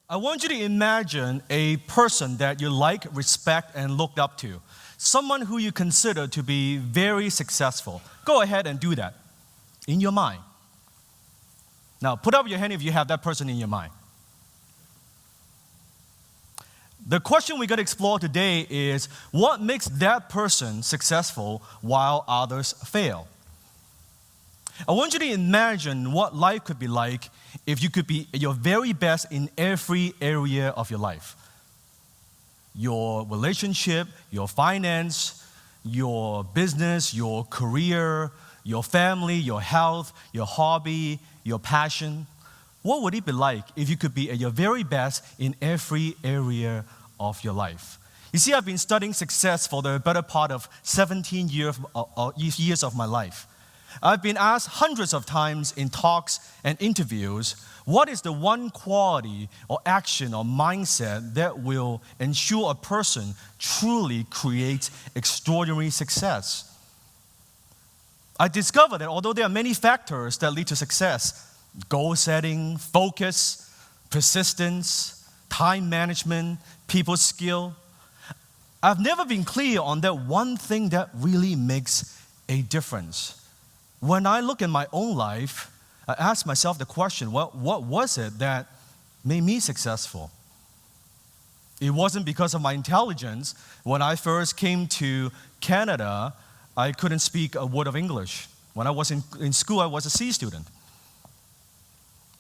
I want you to imagine a person that you like, respect, and look up to. Someone who you consider to be very successful. Go ahead and do that in your mind. Now, put up your hand if you have that person in your mind. The question we're going to explore today is, what makes that person successful while others fail? I want you to imagine what life could be like if you could be your very best in every area of your life. Your relationship, your finance, your business, your career, your family, your health, your hobby, your passion. What would it be like if you could be at your very best in every area of your life? You see, I've been studying success for the better part of 17 years of my life. I've been asked hundreds of times in talks and interviews, what is the one quality or action or mindset that will ensure a person truly creates extraordinary success? I discovered that although there are many factors that lead to success, goal setting, focus, persistence, time management, people skill, I've never been clear on that one thing that really makes a difference. When I look in my own life, I ask myself the question, what was it that made me successful? It wasn't because of my intelligence. When I first came to Canada, I couldn't speak a word of English. When I was in school, I was a C student.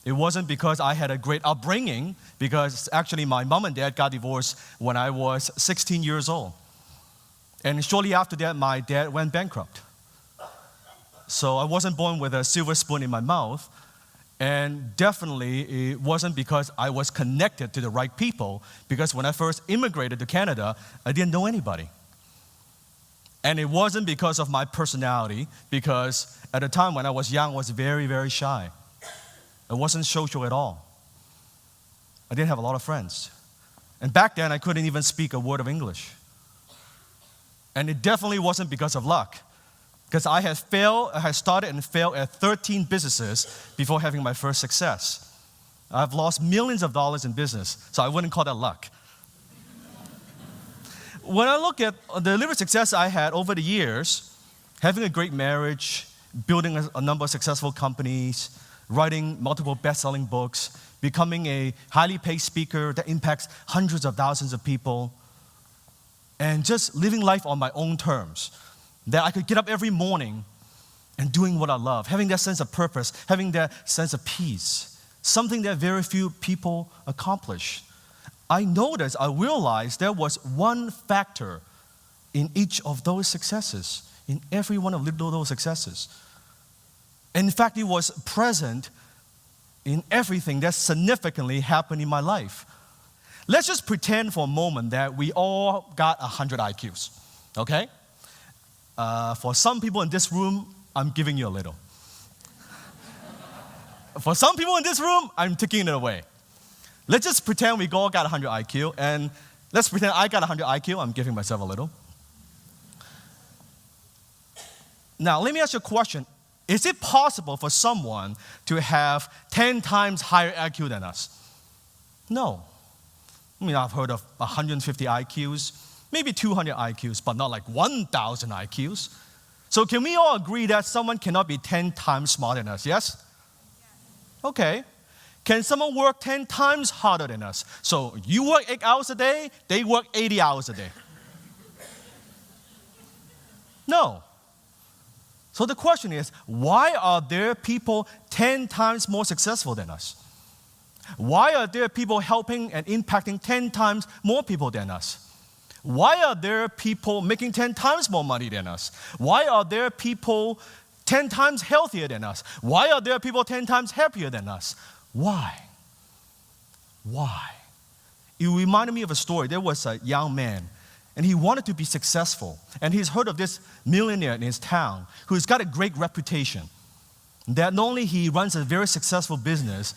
It wasn't because I had a great upbringing, because actually my mom and dad got divorced when I was 16 years old. And shortly after that, my dad went bankrupt. So I wasn't born with a silver spoon in my mouth, and definitely it wasn't because I was connected to the right people, because when I first immigrated to Canada, I didn't know anybody. And it wasn't because of my personality, because at the time when I was young, I was very, very shy. I wasn't social at all. I didn't have a lot of friends. And back then, I couldn't even speak a word of English. And it definitely wasn't because of luck. Because I had started and failed at 13 businesses before having my first success. I've lost millions of dollars in business, so I wouldn't call that luck. When I look at the little success I had over the years, having a great marriage, building a number of successful companies, writing multiple best-selling books, becoming a highly paid speaker that impacts hundreds of thousands of people, and just living life on my own terms. That I could get up every morning and doing what I love, having that sense of purpose, having that sense of peace, something that very few people accomplish. I realized there was one factor in each of those successes, in every one of those successes. In fact, it was present in everything that significantly happened in my life. Let's just pretend for a moment that we all got 100 IQs, okay? For some people in this room, I'm giving you a little. For some people in this room, I'm taking it away. Let's just pretend we all got 100 IQ, and let's pretend I got 100 IQ, I'm giving myself a little. Now, let me ask you a question. Is it possible for someone to have 10 times higher IQ than us? No. I mean, I've heard of 150 IQs, maybe 200 IQs, but not like 1,000 IQs. So can we all agree that someone cannot be 10 times smarter than us, yes? Okay. Can someone work 10 times harder than us? So you work 8 hours a day, they work 80 hours a day. No. So the question is, why are there people 10 times more successful than us? Why are there people helping and impacting 10 times more people than us? Why are there people making 10 times more money than us? Why are there people 10 times healthier than us? Why are there people 10 times happier than us? Why? Why? It reminded me of a story. There was a young man, and he wanted to be successful. And he's heard of this millionaire in his town who's got a great reputation. That not only he runs a very successful business,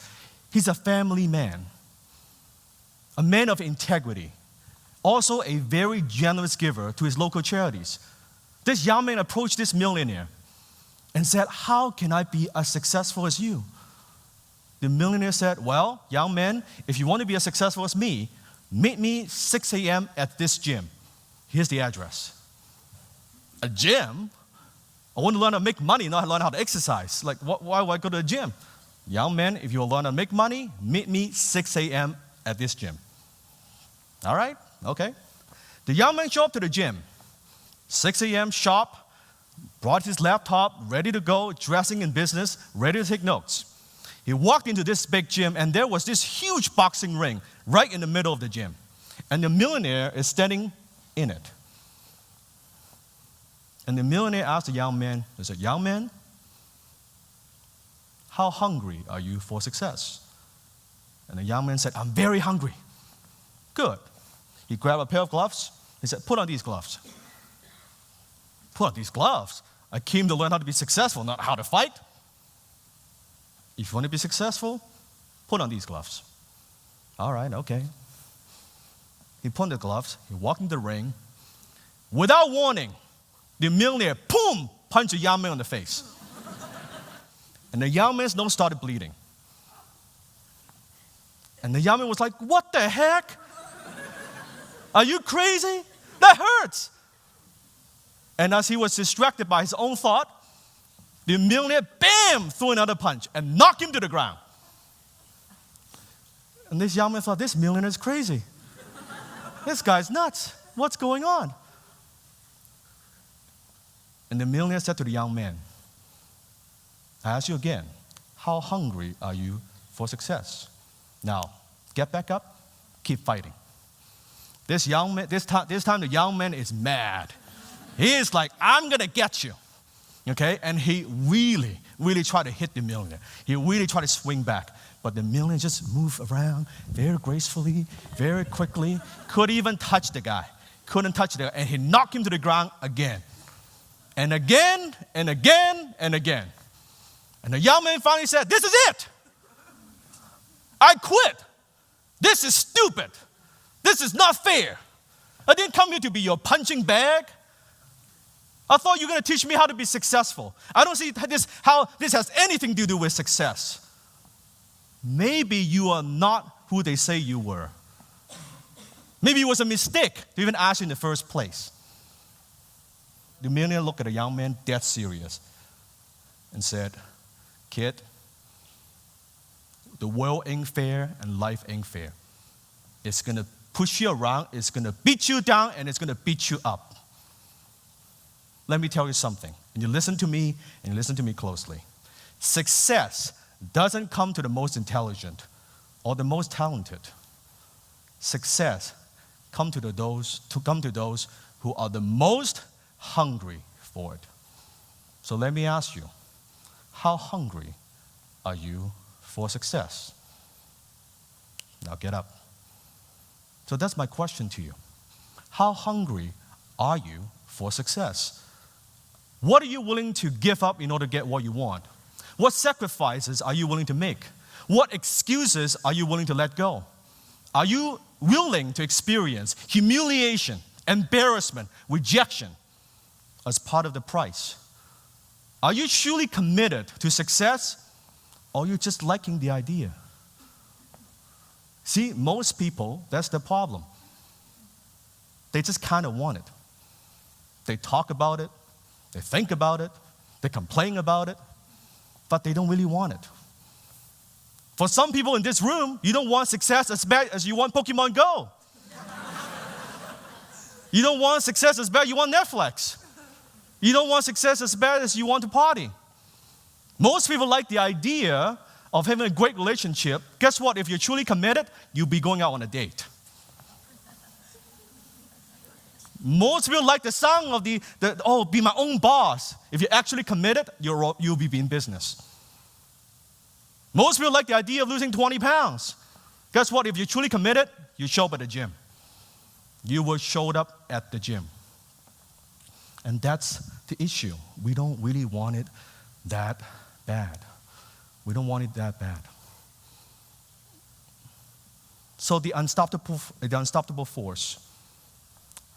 he's a family man, a man of integrity. Also a very generous giver to his local charities. This young man approached this millionaire and said, how can I be as successful as you? The millionaire said, well, young man, if you want to be as successful as me, meet me 6 a.m. at this gym. Here's the address. A gym? I want to learn how to make money, not learn how to exercise. Like, why would I go to a gym? Young man, if you want to learn how to make money, meet me 6 a.m. at this gym. All right? Okay. The young man showed up to the gym. 6 a.m. sharp, brought his laptop, ready to go, dressing in business, ready to take notes. He walked into this big gym, and there was this huge boxing ring right in the middle of the gym. And the millionaire is standing in it. And the millionaire asked the young man, he said, young man, how hungry are you for success? And the young man said, I'm very hungry. Good. He grabbed a pair of gloves. He said, put on these gloves. Put on these gloves? I came to learn how to be successful, not how to fight. If you want to be successful, put on these gloves. All right, okay. He put on the gloves. He walked into the ring. Without warning, the millionaire, boom, punched the young man on the face. And the young man's nose started bleeding. And the young man was like, what the heck? Are you crazy? That hurts. And as he was distracted by his own thought, the millionaire, bam, threw another punch and knocked him to the ground. And this young man thought, this millionaire is crazy. This guy's nuts. What's going on? And the millionaire said to the young man, I ask you again, how hungry are you for success? Now, get back up, keep fighting. This time the young man is mad. He is like, I'm gonna get you. Okay? And he really, really tried to hit the millionaire. He really tried to swing back. But the millionaire just moved around very gracefully, very quickly, couldn't even touch the guy. Couldn't touch the guy. And he knocked him to the ground again. And again, and again, and again. And the young man finally said, this is it. I quit. This is stupid. This is not fair. I didn't come here to be your punching bag. I thought you were going to teach me how to be successful. I don't see how this has anything to do with success. Maybe you are not who they say you were. Maybe it was a mistake to even ask you in the first place. The millionaire looked at the young man, dead serious, and said, kid, the world ain't fair and life ain't fair. It's going to push you around, it's going to beat you down, and it's going to beat you up. Let me tell you something, and you listen to me, and you listen to me closely. Success doesn't come to the most intelligent or the most talented. Success come to those who are the most hungry for it. So let me ask you, how hungry are you for success? Now get up. So that's my question to you. How hungry are you for success? What are you willing to give up in order to get what you want? What sacrifices are you willing to make? What excuses are you willing to let go? Are you willing to experience humiliation, embarrassment, rejection as part of the price? Are you truly committed to success, or are you just liking the idea? See, most people, that's the problem. They just kind of want it. They talk about it, they think about it, they complain about it, but they don't really want it. For some people in this room, you don't want success as bad as you want Pokemon Go. You don't want success as bad as you want Netflix. You don't want success as bad as you want to party. Most people like the idea of having a great relationship. Guess what? If you're truly committed, you'll be going out on a date. Most people like the sound of be my own boss. If you're actually committed, you'll be in business. Most people like the idea of losing 20 pounds. Guess what? If you're truly committed, you show up at the gym. You will show up at the gym. And that's the issue. We don't really want it that bad. We don't want it that bad. So the unstoppable force.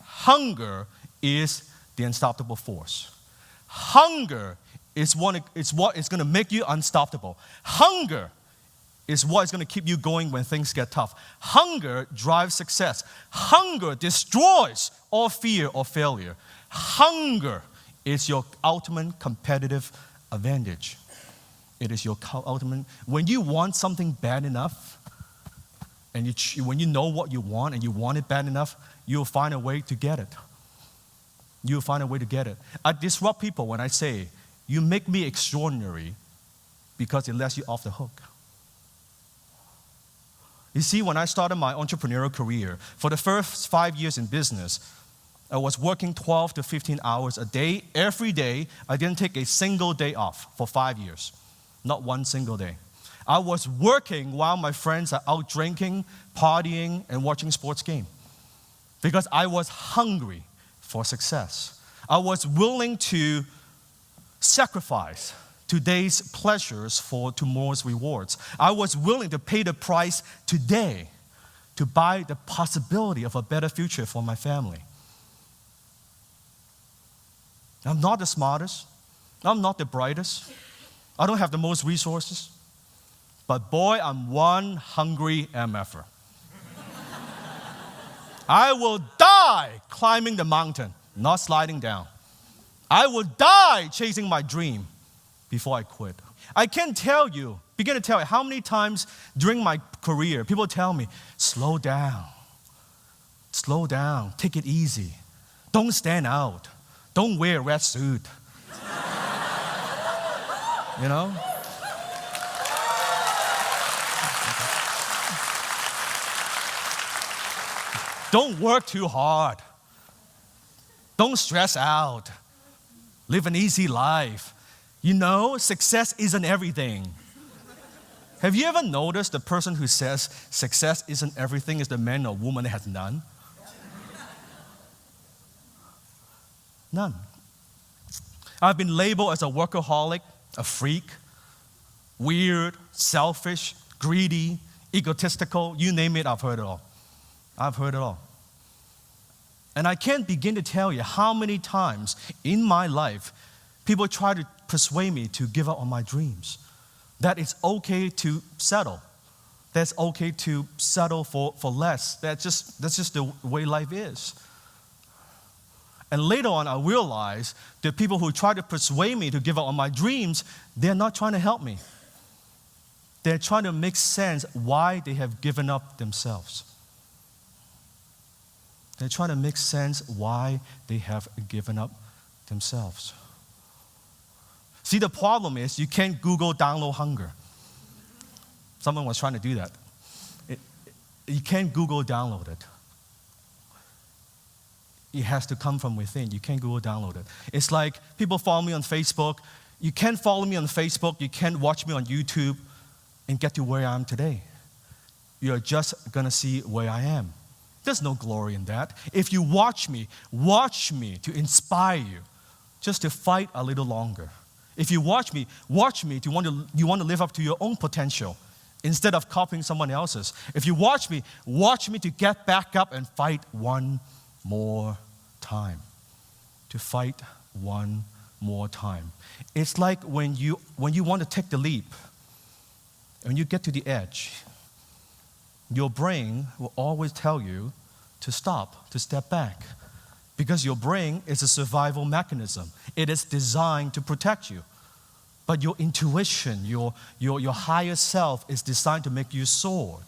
Hunger is the unstoppable force. Hunger is what is going to make you unstoppable. Hunger is what is going to keep you going when things get tough. Hunger drives success. Hunger destroys all fear or failure. Hunger is your ultimate competitive advantage. It is your ultimate. When you want something bad enough, and when you know what you want and you want it bad enough, you'll find a way to get it. You'll find a way to get it. I disrupt people when I say, you make me extraordinary because it lets you off the hook. You see, when I started my entrepreneurial career, for the first 5 years in business, I was working 12 to 15 hours a day, every day. I didn't take a single day off for 5 years. Not one single day. I was working while my friends are out drinking, partying, and watching sports games. Because I was hungry for success. I was willing to sacrifice today's pleasures for tomorrow's rewards. I was willing to pay the price today to buy the possibility of a better future for my family. I'm not the smartest. I'm not the brightest. I don't have the most resources. But boy, I'm one hungry MFer. I will die climbing the mountain, not sliding down. I will die chasing my dream before I quit. I can't begin to tell you how many times during my career people tell me, slow down, take it easy, don't stand out, don't wear a red suit. You know? Don't work too hard. Don't stress out. Live an easy life. You know, success isn't everything. Have you ever noticed the person who says success isn't everything is the man or woman that has none? None. I've been labeled as a workaholic, a freak, weird, selfish, greedy, egotistical, you name it, I've heard it all. I've heard it all. And I can't begin to tell you how many times in my life people try to persuade me to give up on my dreams. That it's okay to settle. That's okay to settle for less. That's just the way life is. And later on, I realized that people who try to persuade me to give up on my dreams, they're not trying to help me. They're trying to make sense why they have given up themselves. They're trying to make sense why they have given up themselves. See, the problem is you can't Google download hunger. Someone was trying to do that. You can't Google download it. It has to come from within. You can't Google download it. It's like people follow me on Facebook. You can't follow me on Facebook. You can't watch me on YouTube and get to where I am today. You're just going to see where I am. There's no glory in that. If you watch me to inspire you, just to fight a little longer. If you watch me to you want to live up to your own potential instead of copying someone else's. If you watch me to get back up and fight one more time. To fight one more time. It's like when you want to take the leap, when you get to the edge, your brain will always tell you to stop, to step back. Because your brain is a survival mechanism. It is designed to protect you. But your intuition, your higher self is designed to make you soar.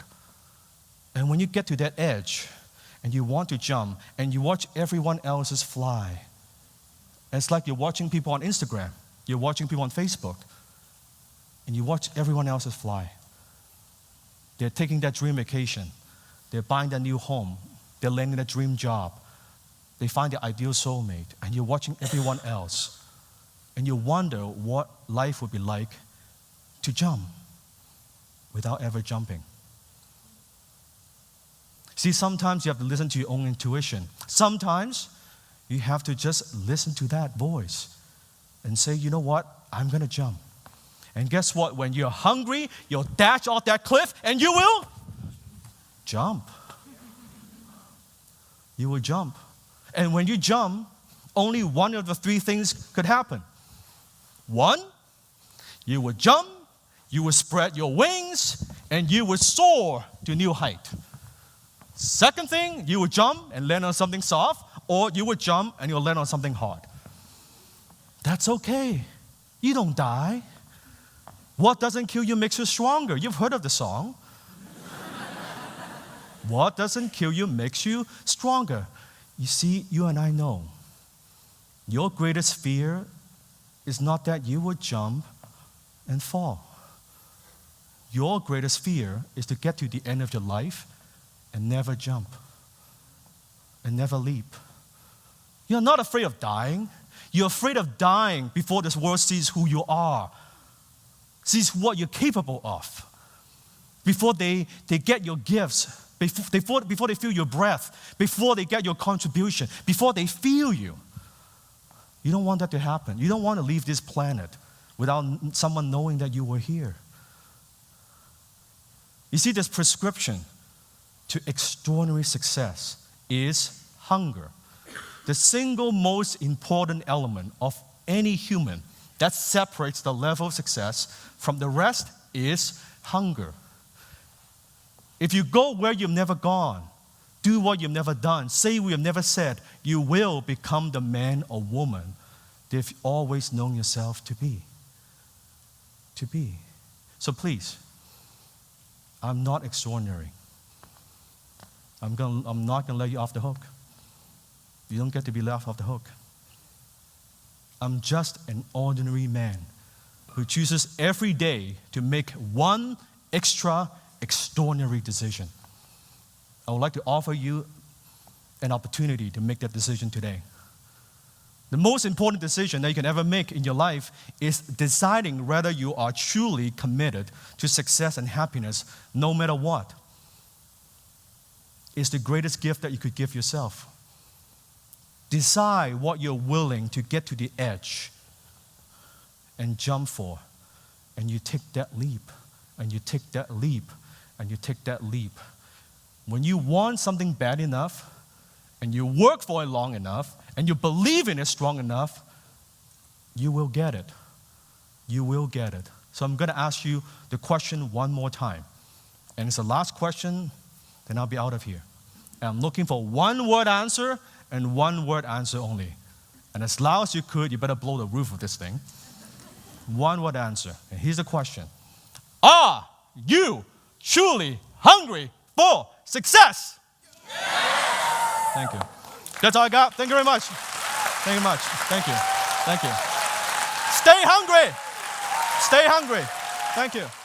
And when you get to that edge, and you want to jump, and you watch everyone else's fly, it's like you're watching people on Instagram, you're watching people on Facebook, and you watch everyone else's fly. They're taking that dream vacation. They're buying that new home. They're landing that dream job. They find their ideal soulmate, and you're watching everyone else. And you wonder what life would be like to jump without ever jumping. See, sometimes you have to listen to your own intuition. Sometimes you have to just listen to that voice and say, you know what, I'm going to jump. And guess what? When you're hungry, you'll dash off that cliff and you will jump. You will jump. And when you jump, only one of the three things could happen. One, you will jump, you will spread your wings, and you would soar to new height. Second thing, you would jump and land on something soft, or you would jump and you'll land on something hard. That's okay. You don't die. What doesn't kill you makes you stronger. You've heard of the song. What doesn't kill you makes you stronger. You see, you and I know your greatest fear is not that you would jump and fall. Your greatest fear is to get to the end of your life and never jump and never leap. You're not afraid of dying. You're afraid of dying before this world sees who you are, sees what you're capable of, before they get your gifts, before they feel your breath, before they get your contribution, before they feel you. You don't want that to happen. You don't want to leave this planet without someone knowing that you were here. You see, this prescription to extraordinary success is hunger. The single most important element of any human that separates the level of success from the rest is hunger. If you go where you've never gone, do what you've never done, say what you've never said, you will become the man or woman that you've always known yourself to be. To be. So please, I'm not extraordinary. I'm not going to let you off the hook. You don't get to be left off the hook. I'm just an ordinary man who chooses every day to make one extraordinary decision. I would like to offer you an opportunity to make that decision today. The most important decision that you can ever make in your life is deciding whether you are truly committed to success and happiness no matter what. It's the greatest gift that you could give yourself. Decide what you're willing to get to the edge and jump for. And you take that leap, and you take that leap, and you take that leap. When you want something bad enough, and you work for it long enough, and you believe in it strong enough, you will get it. You will get it. So I'm going to ask you the question one more time. And it's the last question, then I'll be out of here. And I'm looking for one-word answer and one-word answer only. And as loud as you could, you better blow the roof of this thing. One-word answer. And here's the question. Are you truly hungry for success? Yes! Thank you. That's all I got. Thank you very much. Thank you much. Thank you. Thank you. Stay hungry. Stay hungry. Thank you.